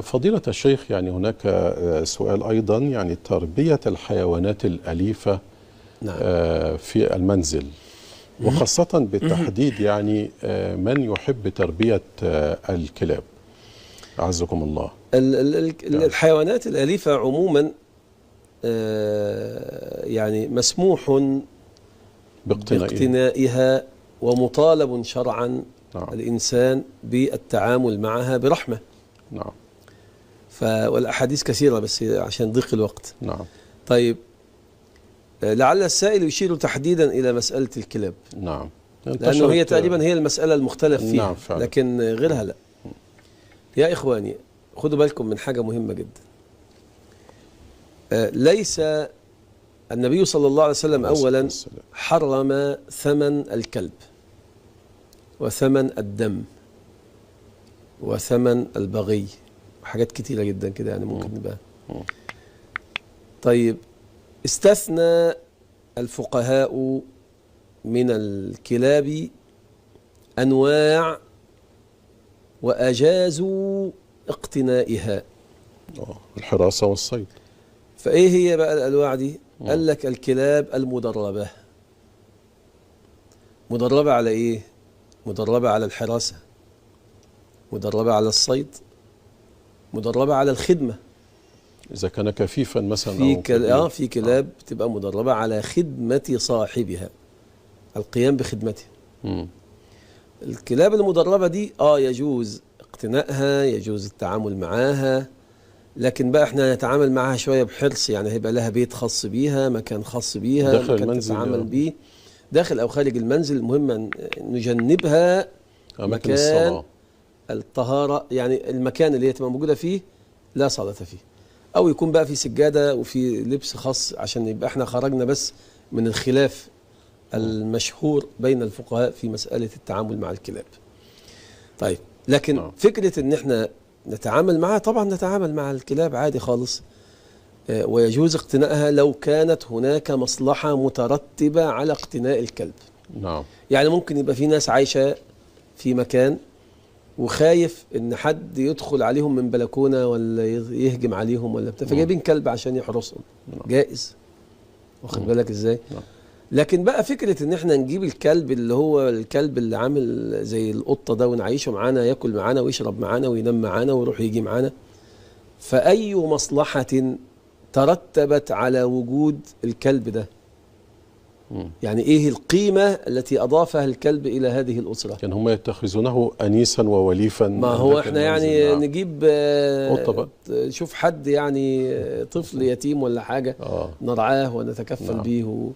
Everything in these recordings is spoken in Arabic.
فضيلة الشيخ، يعني هناك سؤال أيضا، يعني تربية الحيوانات الأليفة نعم. في المنزل، وخاصة بالتحديد يعني من يحب تربية الكلاب أعزكم الله. الحيوانات الأليفة عموما يعني مسموح باقتنائها ومطالب شرعا الإنسان بالتعامل معها برحمة. نعم. والأحاديث كثيرة بس عشان ضيق الوقت. نعم. طيب، لعل السائل يشير تحديدا إلى مسألة الكلاب. نعم. لأنه هي تقريبا هي المسألة المختلف فيها. نعم فعلا. لكن غيرها لا. يا إخواني، خدوا بالكم من حاجة مهمة جدا. ليس النبي صلى الله عليه وسلم أولا حرم ثمن الكلب وثمن الدم وثمن البغي، حاجات كتيرة جدا كده يعني ممكن نبقى. طيب، استثنى الفقهاء من الكلاب أنواع وأجازوا اقتنائها، الحراسة والصيد. فإيه هي بقى الأنواع دي؟ قال لك الكلاب المدربة. مدربة على إيه؟ مدربة على الحراسة، مدربة على الصيد، مدربة على الخدمة. إذا كان كفيفا مثلا في كلاب تبقى مدربة على خدمة صاحبها، القيام بخدمته. الكلاب المدربة دي يجوز اقتنائها، يجوز التعامل معاها، لكن بقى احنا نتعامل معاها شوية بحرص، يعني هيبقى لها بيت خاص بيها، مكان خاص بيها، داخل مكان المنزل تتعامل بيه داخل أو خارج المنزل. المهم أن نجنبها أماكن الصلاة، الطهارة، يعني المكان اللي هي تبقى موجودة فيه لا صلاة فيه، أو يكون بقى في سجادة وفي لبس خاص، عشان يبقى احنا خرجنا بس من الخلاف المشهور بين الفقهاء في مسألة التعامل مع الكلاب. طيب، لكن فكرة ان احنا نتعامل معها، طبعا نتعامل مع الكلاب عادي خالص، ويجوز اقتنائها لو كانت هناك مصلحة مترتبة على اقتناء الكلب. نعم. يعني ممكن يبقى في ناس عايشة في مكان وخايف ان حد يدخل عليهم من بلكونة ولا يهجم عليهم ولا بتاع، فجايبين كلب عشان يحرسهم. جائز، واخد بالك ازاي؟ لكن بقى فكرة ان احنا نجيب الكلب اللي هو الكلب اللي عامل زي القطة ده ونعيشه معانا، ياكل معانا ويشرب معانا وينام معانا ويروح يجي معانا، فأي مصلحة ترتبت على وجود الكلب ده؟ يعني ايه القيمة التي اضافها الكلب الى هذه الاسرة؟ كان هم يتخذونه انيسا ووليفا. ما هو احنا يعني نجيب شوف حد يعني طفل يتيم ولا حاجة نرعاه ونتكفل به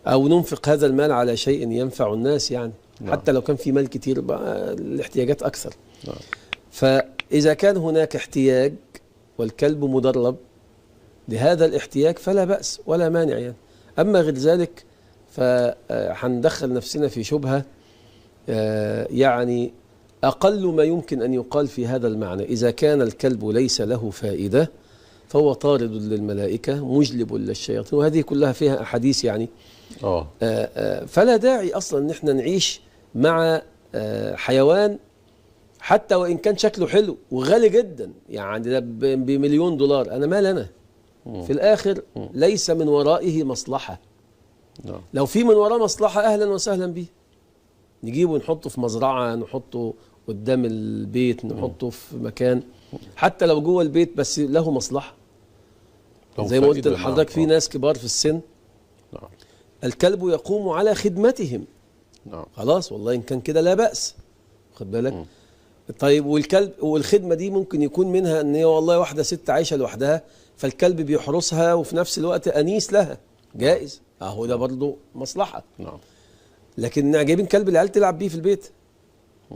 او ننفق هذا المال على شيء ينفع الناس يعني. حتى لو كان في مال كتير بقى الاحتياجات اكثر. فاذا كان هناك احتياج والكلب مدرب لهذا الاحتياج فلا بأس ولا مانع يعني. اما غير ذلك فهندخل نفسنا في شبهة، يعني أقل ما يمكن أن يقال في هذا المعنى: إذا كان الكلب ليس له فائدة فهو طارد للملائكة مجلب للشياطين، وهذه كلها فيها أحاديث يعني. فلا داعي أصلا أن احنا نعيش مع حيوان حتى وإن كان شكله حلو وغالي جدا، يعني بمليون دولار، أنا مال أنا في الآخر ليس من ورائه مصلحة. لو في من وراه مصلحة أهلا وسهلا به، نجيبه نحطه في مزرعة، نحطه قدام البيت، نحطه في مكان حتى لو جوه البيت بس له مصلحة. زي ما قلت لحضرتك في ناس كبار في السن الكلب يقوم على خدمتهم. خلاص والله إن كان كده لا بأس، خد بالك. طيب، والكلب والخدمة دي ممكن يكون منها ان هي والله واحدة ست عايشة لوحدها فالكلب بيحرسها وفي نفس الوقت أنيس لها، جائز، اهو ده برضه مصلحة. لكن جايبين كلب العيال تلعب بيه في البيت،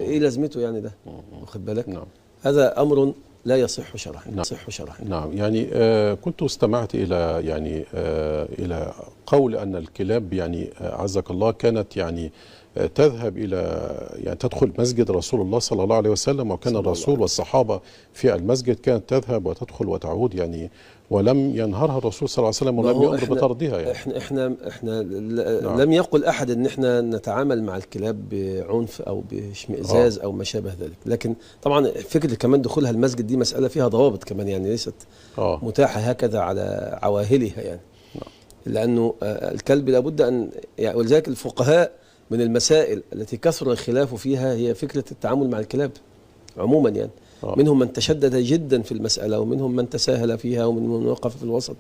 ايه لازمته يعني ده؟ واخد بالك؟ هذا أمر لا يصح شرعا. يصح شرعا. نعم. يعني كنت استمعت إلى يعني إلى قول أن الكلاب يعني عزك الله كانت يعني تذهب إلى يعني تدخل مسجد رسول الله صلى الله عليه وسلم، وكان الرسول والصحابة في المسجد، كانت تذهب وتدخل وتعود يعني، ولم ينهرها الرسول صلى الله عليه وسلم ولم يأمر بطردها يعني. احنا لم يقل احد ان احنا نتعامل مع الكلاب بعنف او باشمئزاز او ما شابه ذلك، لكن طبعا فكره كمان دخولها المسجد دي مساله فيها ضوابط كمان، يعني ليست متاحه هكذا على عواهلها يعني. لانه الكلب لابد ان يعني، ولذلك الفقهاء من المسائل التي كثر الخلاف فيها هي فكره التعامل مع الكلاب عموما يعني. منهم من تشدد جدا في المسألة، ومنهم من تساهل فيها، ومنهم من وقف في الوسط.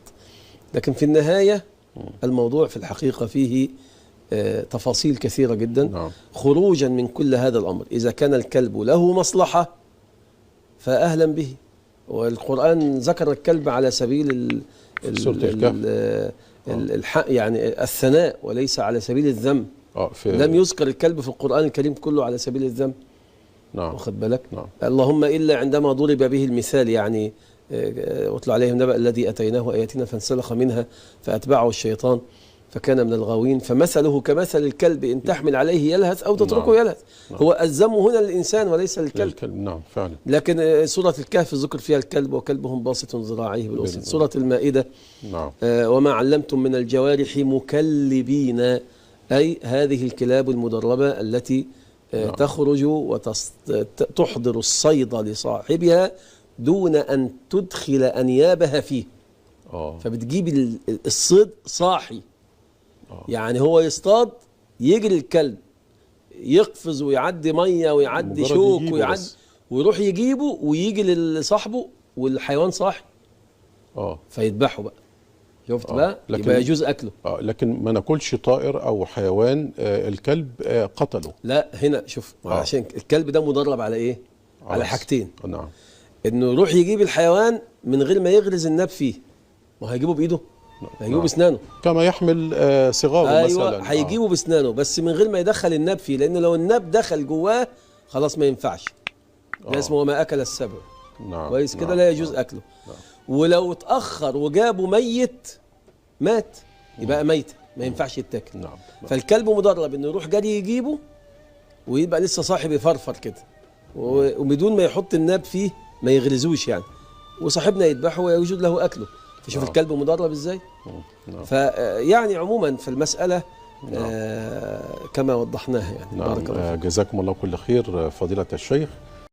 لكن في النهاية الموضوع في الحقيقة فيه تفاصيل كثيرة جدا. خروجا من كل هذا الأمر، إذا كان الكلب له مصلحة فأهلا به. والقرآن ذكر الكلب على سبيل يعني الثناء وليس على سبيل الذم. لم يذكر الكلب في القرآن الكريم كله على سبيل الذم. واخد بالك؟ اللهم إلا عندما ضرب به المثال، يعني واتل عليهم نبأ الذي أتيناه آياتنا فانسلخ منها فأتبعه الشيطان فكان من الغاوين فمثله كمثل الكلب إن تحمل عليه يلهث أو تتركه يلهث. هو الذم هنا للإنسان وليس للكلب. نعم فعلا. لكن سورة الكهف ذكر فيها الكلب وكلبهم باسط ذراعيه بالوسط. سورة المائدة وما علمتم من الجوارح مكلبين، أي هذه الكلاب المدربة التي تخرج وتحضر الصيد لصاحبها دون أن تدخل أنيابها فيه. فبتجيب الصيد صاحي. يعني هو يصطاد، يجري الكلب يقفز ويعدي مية ويعدي شوك ويعدي ويروح يجيبه ويجي لصاحبه والحيوان صاحي فيذبحه بقى. شفت بقى؟ يبقى يجوز أكله. لكن ما ناكلش طائر أو حيوان الكلب قتله. لا هنا شوف عشان الكلب ده مدرب على إيه؟ على حاجتين. نعم. إنه يروح يجيب الحيوان من غير ما يغرز الناب فيه. وهيجيبه بإيده؟ هيجيبه بأسنانه. كما يحمل صغاره مثلا. أيوة هيجيبه بأسنانه بس من غير ما يدخل الناب فيه، لأن لو الناب دخل جواه خلاص ما ينفعش. ده اسمه وما أكل السبع. كويس كده لا يجوز أكله. ولو اتأخر وجابه ميت مات يبقى ميت ما ينفعش يتاكل. فالكلب مدرب انه يروح جري يجيبه ويبقى لسه صاحب يفرفر كده وبدون ما يحط الناب فيه ما يغرزوش يعني، وصاحبنا يذبحه ويوجد له اكله. فشوف الكلب مدرب ازاي. فيعني عموما في المسألة كما وضحناها يعني. بارك الله فيك. جزاكم الله كل خير فضيلة الشيخ.